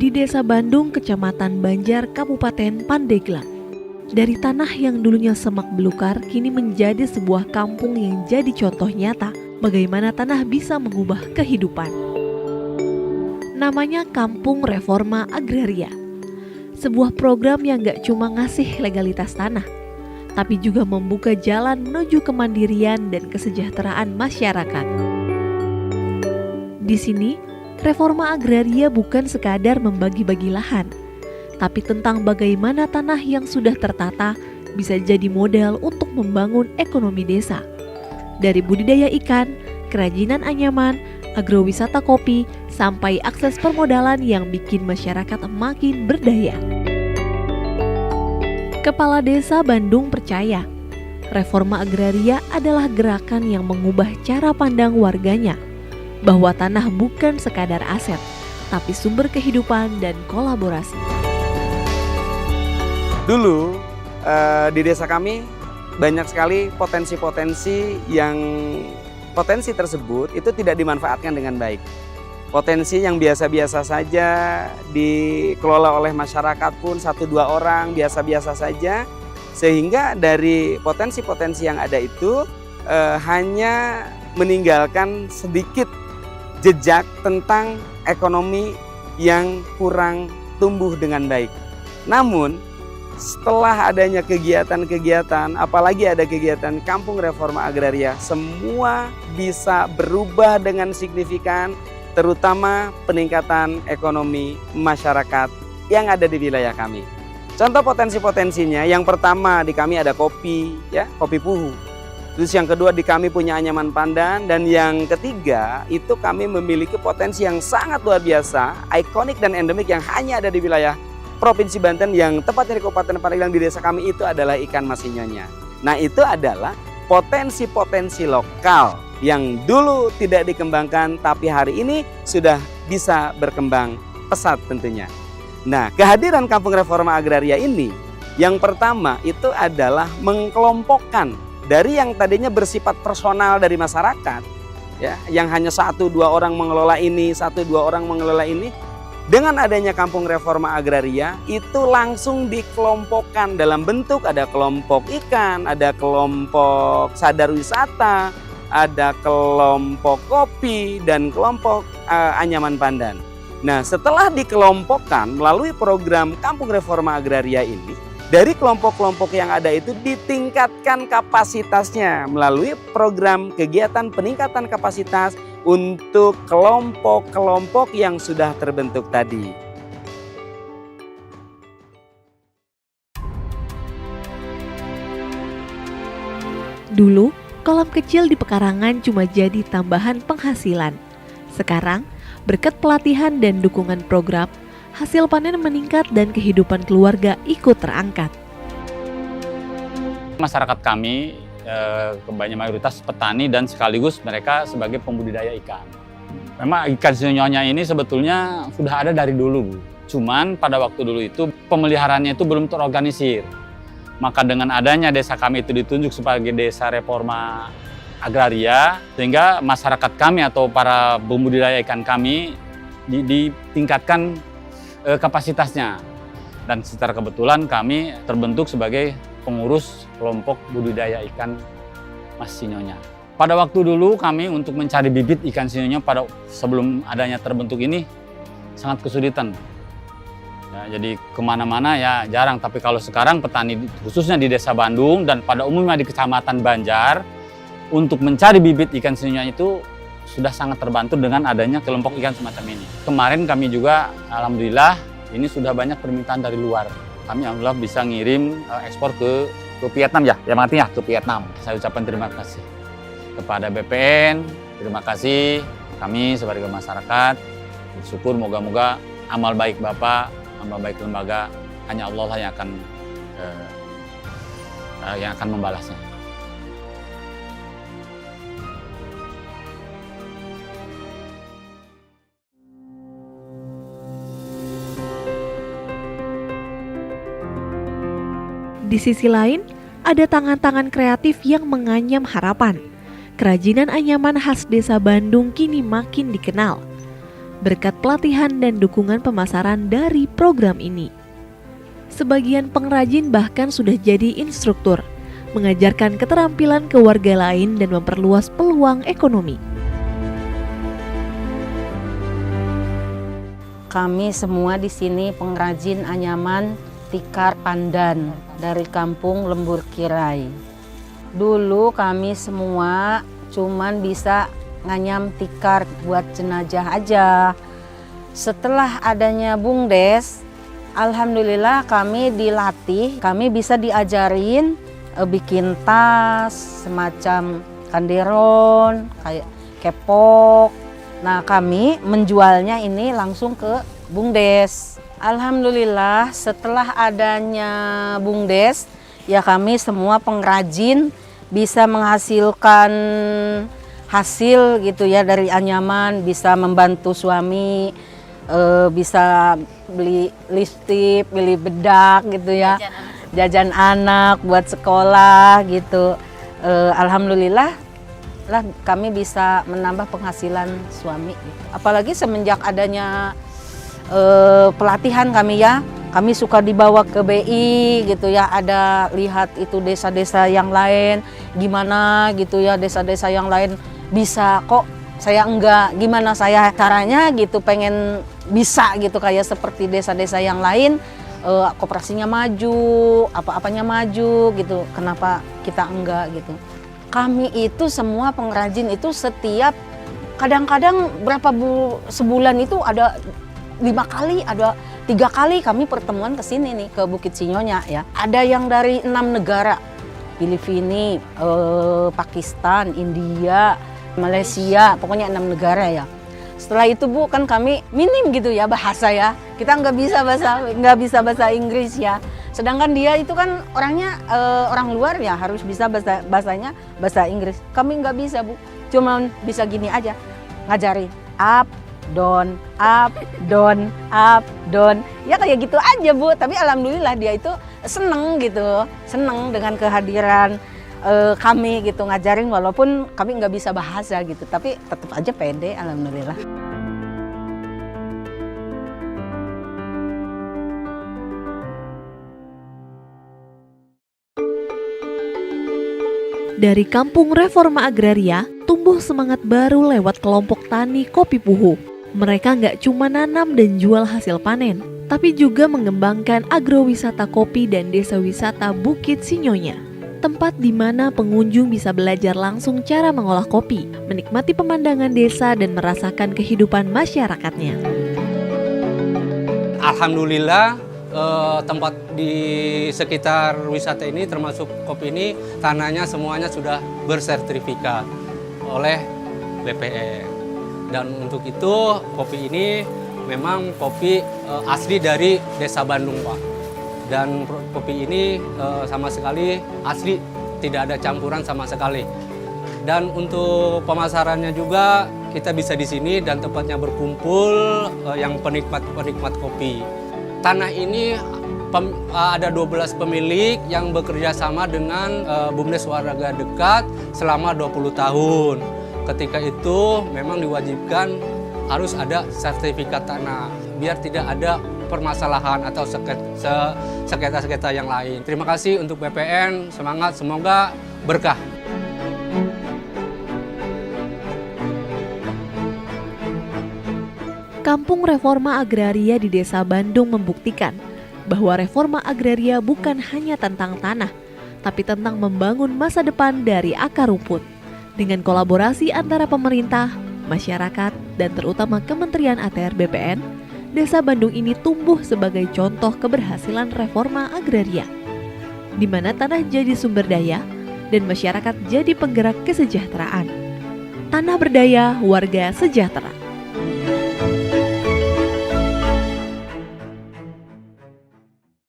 di Desa Bandung, Kecamatan Banjar, Kabupaten Pandeglang. Dari tanah yang dulunya semak belukar, kini menjadi sebuah kampung yang jadi contoh nyata bagaimana tanah bisa mengubah kehidupan. Namanya Kampung Reforma Agraria. Sebuah program yang gak cuma ngasih legalitas tanah, tapi juga membuka jalan menuju kemandirian dan kesejahteraan masyarakat. Di sini, reforma agraria bukan sekadar membagi-bagi lahan, tapi tentang bagaimana tanah yang sudah tertata bisa jadi modal untuk membangun ekonomi desa. Dari budidaya ikan, kerajinan anyaman, agrowisata kopi, sampai akses permodalan yang bikin masyarakat makin berdaya. Kepala Desa Bandung percaya, reforma agraria adalah gerakan yang mengubah cara pandang warganya, bahwa tanah bukan sekadar aset, tapi sumber kehidupan dan kolaborasi. Dulu di desa kami banyak sekali potensi-potensi yang potensi tersebut itu tidak dimanfaatkan dengan baik. Potensi yang biasa-biasa saja dikelola oleh masyarakat pun 1-2 orang biasa-biasa saja, sehingga dari potensi-potensi yang ada itu hanya meninggalkan sedikit jejak tentang ekonomi yang kurang tumbuh dengan baik. Namun setelah adanya kegiatan-kegiatan, apalagi ada kegiatan Kampung Reforma Agraria, semua bisa berubah dengan signifikan, terutama peningkatan ekonomi masyarakat yang ada di wilayah kami. Contoh potensi-potensinya, yang pertama di kami ada kopi, ya, kopi puhu. Terus yang kedua di kami punya anyaman pandan, dan yang ketiga itu kami memiliki potensi yang sangat luar biasa, ikonik dan endemik yang hanya ada di wilayah Provinsi Banten, yang tepatnya di Kabupaten Pandeglang di desa kami itu adalah ikan masinyonya. Nah, itu adalah potensi-potensi lokal yang dulu tidak dikembangkan tapi hari ini sudah bisa berkembang pesat tentunya. Nah, kehadiran Kampung Reforma Agraria ini yang pertama itu adalah mengkelompokkan dari yang tadinya bersifat personal dari masyarakat, ya, yang hanya 1-2 orang mengelola ini, 1-2 orang mengelola ini. Dengan adanya Kampung Reforma Agraria itu langsung dikelompokkan dalam bentuk ada kelompok ikan, ada kelompok sadar wisata, ada kelompok kopi, dan kelompok anyaman pandan. Nah, setelah dikelompokkan melalui program Kampung Reforma Agraria ini, dari kelompok-kelompok yang ada itu ditingkatkan kapasitasnya melalui program kegiatan peningkatan kapasitas untuk kelompok-kelompok yang sudah terbentuk tadi. Dulu, kolam kecil di pekarangan cuma jadi tambahan penghasilan. Sekarang, berkat pelatihan dan dukungan program, hasil panen meningkat dan kehidupan keluarga ikut terangkat. Masyarakat kami kebanyakan mayoritas petani dan sekaligus mereka sebagai pembudidaya ikan. Memang ikan sinyonya ini sebetulnya sudah ada dari dulu, Bu. Cuman pada waktu dulu itu pemeliharaannya itu belum terorganisir. Maka dengan adanya desa kami itu ditunjuk sebagai desa reforma agraria, sehingga masyarakat kami atau para pembudidaya ikan kami ditingkatkan kapasitasnya. Dan secara kebetulan kami terbentuk sebagai pengurus kelompok budidaya ikan Mas Sinyonya. Pada waktu dulu kami untuk mencari bibit ikan sinyonya pada sebelum adanya terbentuk ini sangat kesulitan. Ya, jadi kemana-mana ya jarang, tapi kalau sekarang petani khususnya di Desa Bandung dan pada umumnya di Kecamatan Banjar untuk mencari bibit ikan sinyonya itu sudah sangat terbantu dengan adanya kelompok ikan semacam ini. Kemarin kami juga alhamdulillah ini sudah banyak permintaan dari luar. Kami alhamdulillah bisa ngirim ekspor ke Vietnam ya artinya ke Vietnam. Saya ucapkan terima kasih kepada BPN, terima kasih kami sebagai masyarakat. Bersyukur moga-moga amal baik Bapak, amal baik lembaga hanya Allah lah yang akan membalasnya. Di sisi lain, ada tangan-tangan kreatif yang menganyam harapan. Kerajinan anyaman khas Desa Bandung kini makin dikenal. berkat pelatihan dan dukungan pemasaran dari program ini. Sebagian pengrajin bahkan sudah jadi instruktur, mengajarkan keterampilan ke warga lain dan memperluas peluang ekonomi. Kami semua di sini pengrajin anyaman tikar pandan dari kampung Lembur Kirai. Dulu kami semua cuman bisa nganyam tikar buat jenazah aja. Setelah adanya BUMDes, alhamdulillah kami dilatih, kami bisa diajarin bikin tas, semacam kanderon, kayak kepok. Nah, kami menjualnya ini langsung ke BUMDes. Alhamdulillah setelah adanya BUMDes, ya kami semua pengrajin bisa menghasilkan hasil gitu ya dari anyaman, bisa membantu suami, bisa beli lipstik, beli bedak gitu ya, jajan anak buat sekolah gitu. Alhamdulillah lah kami bisa menambah penghasilan suami. Apalagi semenjak adanya pelatihan kami ya, kami suka dibawa ke BI gitu ya, ada lihat itu desa-desa yang lain gimana gitu ya, desa-desa yang lain bisa kok saya enggak, gimana saya caranya gitu, pengen bisa gitu kayak seperti desa-desa yang lain, koperasinya maju, apa-apanya maju gitu, kenapa kita enggak gitu. Kami itu semua pengrajin itu setiap kadang-kadang sebulan itu ada 5 kali, ada 3 kali kami pertemuan ke sini nih, ke Bukit Sinyonya ya. Ada yang dari 6 negara, Filipina, Pakistan, India, Malaysia, pokoknya 6 negara ya. Setelah itu Bu, kan kami minim gitu ya bahasa ya. Kita nggak bisa bahasa Inggris ya. Sedangkan dia itu kan orangnya orang luar ya, harus bisa bahasa Inggris. Kami nggak bisa Bu, cuma bisa gini aja, ngajarin up, down, up, down, up, down. Ya kayak gitu aja Bu, tapi alhamdulillah dia itu seneng gitu, seneng dengan kehadiran kami gitu, ngajarin walaupun kami nggak bisa bahasa gitu, tapi tetap aja pede, alhamdulillah. Dari Kampung Reforma Agraria, tumbuh semangat baru lewat kelompok tani kopi Puhu. Mereka nggak cuma nanam dan jual hasil panen, tapi juga mengembangkan agrowisata kopi dan desa wisata Bukit Sinyonya. Tempat di mana pengunjung bisa belajar langsung cara mengolah kopi, menikmati pemandangan desa dan merasakan kehidupan masyarakatnya. Alhamdulillah tempat di sekitar wisata ini termasuk kopi ini tanahnya semuanya sudah bersertifikat oleh BPN. Dan untuk itu kopi ini memang kopi asli dari Desa Bandung Pak. Dan kopi ini sama sekali asli, tidak ada campuran sama sekali. Dan untuk pemasarannya juga kita bisa di sini dan tempatnya berkumpul yang penikmat kopi. Tanah ini ada 12 pemilik yang bekerja sama dengan BUMDes Warga Dekat selama 20 tahun. Ketika itu memang diwajibkan harus ada sertifikat tanah biar tidak ada permasalahan atau sengketa-sengketa yang lain. Terima kasih untuk BPN, semangat, semoga berkah. Kampung Reforma Agraria di Desa Bandung membuktikan bahwa reforma agraria bukan hanya tentang tanah, tapi tentang membangun masa depan dari akar rumput. Dengan kolaborasi antara pemerintah, masyarakat, dan terutama Kementerian ATR BPN, Desa Bandung ini tumbuh sebagai contoh keberhasilan reforma agraria, di mana tanah jadi sumber daya dan masyarakat jadi penggerak kesejahteraan. Tanah berdaya, warga sejahtera.